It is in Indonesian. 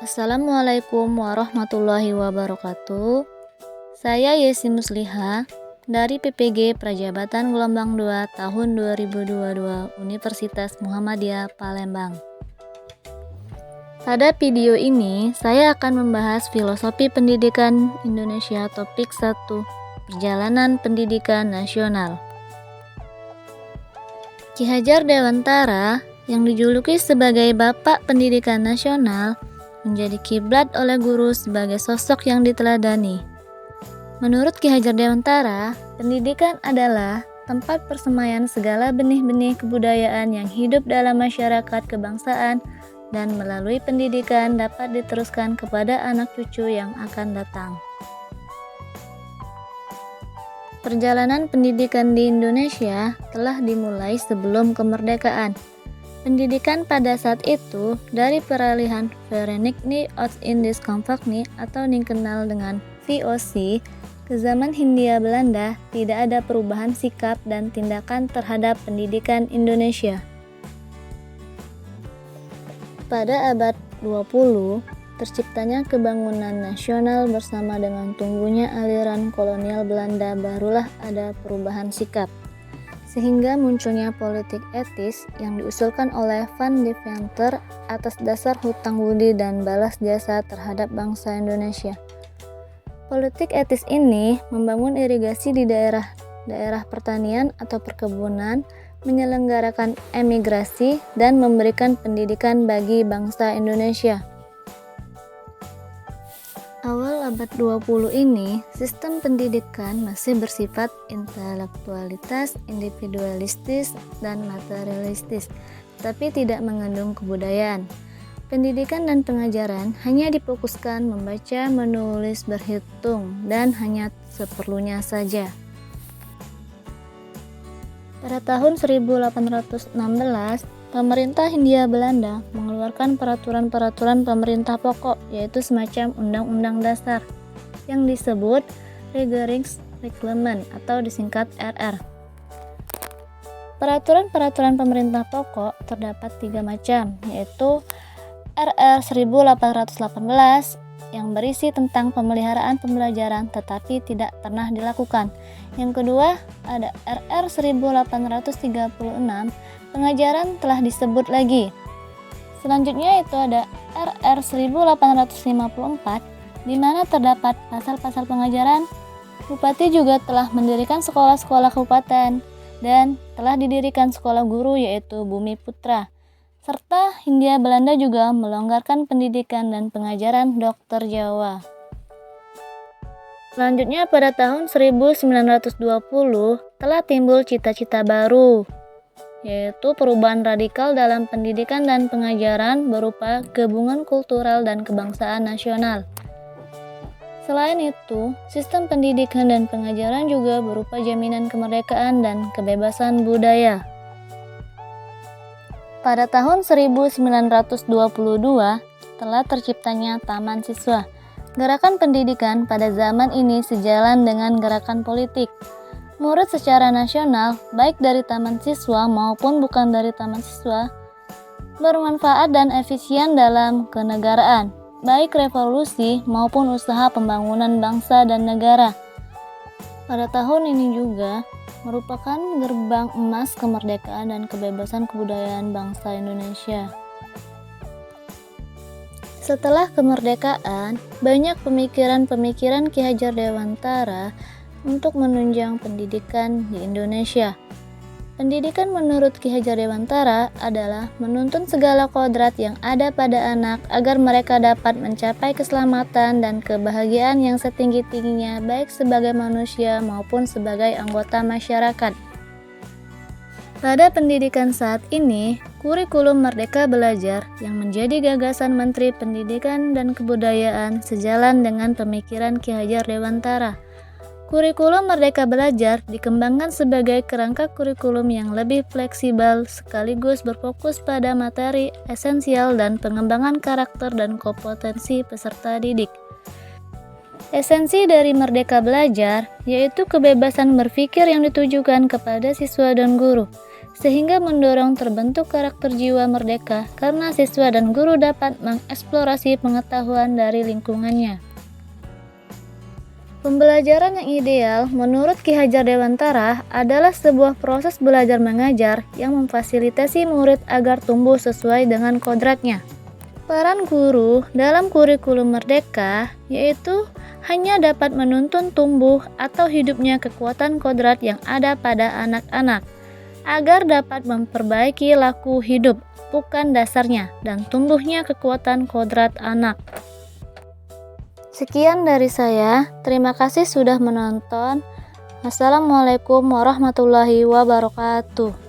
Assalamualaikum warahmatullahi wabarakatuh. Saya Yesi Musliha dari PPG Prajabatan Gelombang 2 tahun 2022 Universitas Muhammadiyah Palembang. Pada video ini, saya akan membahas filosofi pendidikan Indonesia topik 1, Perjalanan Pendidikan Nasional. Ki Hajar Dewantara yang dijuluki sebagai Bapak Pendidikan Nasional menjadi kiblat oleh guru sebagai sosok yang diteladani. Menurut Ki Hajar Dewantara, pendidikan adalah tempat persemaian segala benih-benih kebudayaan yang hidup dalam masyarakat kebangsaan dan melalui pendidikan dapat diteruskan kepada anak cucu yang akan datang. Perjalanan pendidikan di Indonesia telah dimulai sebelum kemerdekaan. Pendidikan pada saat itu dari peralihan Verenigde Oost-Indisch Compagnie atau dikenal dengan VOC ke zaman Hindia Belanda tidak ada perubahan sikap dan tindakan terhadap pendidikan Indonesia. Pada abad 20, terciptanya kebangunan nasional bersama dengan tumbuhnya aliran kolonial Belanda barulah ada perubahan sikap. Sehingga munculnya politik etis yang diusulkan oleh Van Deventer atas dasar hutang budi dan balas jasa terhadap bangsa Indonesia. Politik etis ini membangun irigasi di daerah pertanian atau perkebunan, menyelenggarakan emigrasi, dan memberikan pendidikan bagi bangsa Indonesia. Awal abad 20 ini, sistem pendidikan masih bersifat intelektualitas, individualistis, dan materialistis, tapi tidak mengandung kebudayaan. Pendidikan dan pengajaran hanya difokuskan membaca, menulis, berhitung, dan hanya seperlunya saja. Pada tahun 1816, pemerintah Hindia Belanda mengeluarkan peraturan-peraturan pemerintah pokok, yaitu semacam Undang-Undang Dasar, yang disebut Regeringsreglement atau disingkat RR. Peraturan-peraturan pemerintah pokok terdapat 3 macam, yaitu RR 1818 yang berisi tentang pemeliharaan pembelajaran tetapi tidak pernah dilakukan. Yang kedua, ada RR 1836, pengajaran telah disebut lagi. Selanjutnya itu ada RR 1854, di mana terdapat pasal-pasal pengajaran. Bupati juga telah mendirikan sekolah-sekolah kabupaten dan telah didirikan sekolah guru yaitu Bumi Putra. Serta Hindia Belanda juga melonggarkan pendidikan dan pengajaran dokter Jawa. Selanjutnya pada tahun 1920 telah timbul cita-cita baru, yaitu perubahan radikal dalam pendidikan dan pengajaran berupa gabungan kultural dan kebangsaan nasional. Selain itu, sistem pendidikan dan pengajaran juga berupa jaminan kemerdekaan dan kebebasan budaya. Pada tahun 1922 telah terciptanya Taman Siswa. Gerakan pendidikan pada zaman ini sejalan dengan gerakan politik. Murid secara nasional, baik dari taman siswa maupun bukan dari taman siswa, bermanfaat dan efisien dalam kenegaraan, baik revolusi maupun usaha pembangunan bangsa dan negara. Pada tahun ini juga merupakan gerbang emas kemerdekaan dan kebebasan kebudayaan bangsa Indonesia. Setelah kemerdekaan, banyak pemikiran-pemikiran Ki Hajar Dewantara untuk menunjang pendidikan di Indonesia. Pendidikan menurut Ki Hajar Dewantara adalah menuntun segala kodrat yang ada pada anak agar mereka dapat mencapai keselamatan dan kebahagiaan yang setinggi-tingginya baik sebagai manusia maupun sebagai anggota masyarakat. Pada pendidikan saat ini, kurikulum Merdeka Belajar yang menjadi gagasan Menteri Pendidikan dan Kebudayaan sejalan dengan pemikiran Ki Hajar Dewantara. Kurikulum Merdeka Belajar dikembangkan sebagai kerangka kurikulum yang lebih fleksibel sekaligus berfokus pada materi esensial dan pengembangan karakter dan kompetensi peserta didik. Esensi dari Merdeka Belajar yaitu kebebasan berpikir yang ditujukan kepada siswa dan guru. sehingga mendorong terbentuk karakter jiwa merdeka karena siswa dan guru dapat mengeksplorasi pengetahuan dari lingkungannya. Pembelajaran yang ideal menurut Ki Hajar Dewantara adalah sebuah proses belajar mengajar yang memfasilitasi murid agar tumbuh sesuai dengan kodratnya. Peran guru dalam kurikulum merdeka yaitu hanya dapat menuntun tumbuh atau hidupnya kekuatan kodrat yang ada pada anak-anak, agar dapat memperbaiki laku hidup, bukan dasarnya, dan tumbuhnya kekuatan kodrat anak. Sekian dari saya, terima kasih sudah menonton. Wassalamualaikum warahmatullahi wabarakatuh.